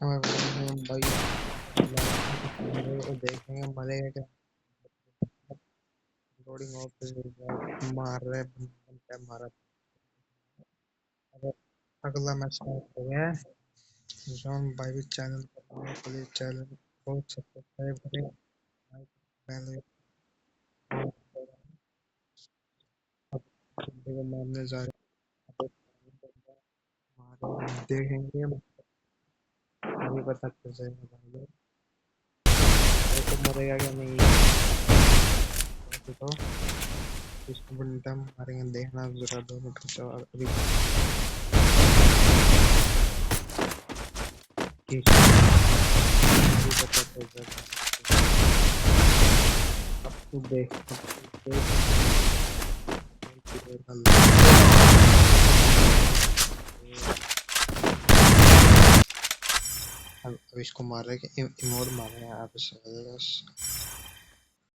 और भाई मरेगा, देखेंगे मरेगा क्या। लोडिंग ऑफ मार रहे बंदा मारा। अब अगला मैच स्टार्ट हो गया है। जॉन भाई भी चैनल पर प्लीज चैनल को सब्सक्राइब करें। पहले बंदे को मारने जा रहे हैं। मारे देखेंगे अभी पता चल जाएगा भाई लोग। तो मरेगा क्या नहीं तो इसको बंदा मारेंगे देखना जरा 2 मिनट रुक जाओ अभी ठीक है, अभी पता चल जाएगा। अब तू देख अब इसको मार रहे कि इमोट मार रहे हैं आप बस।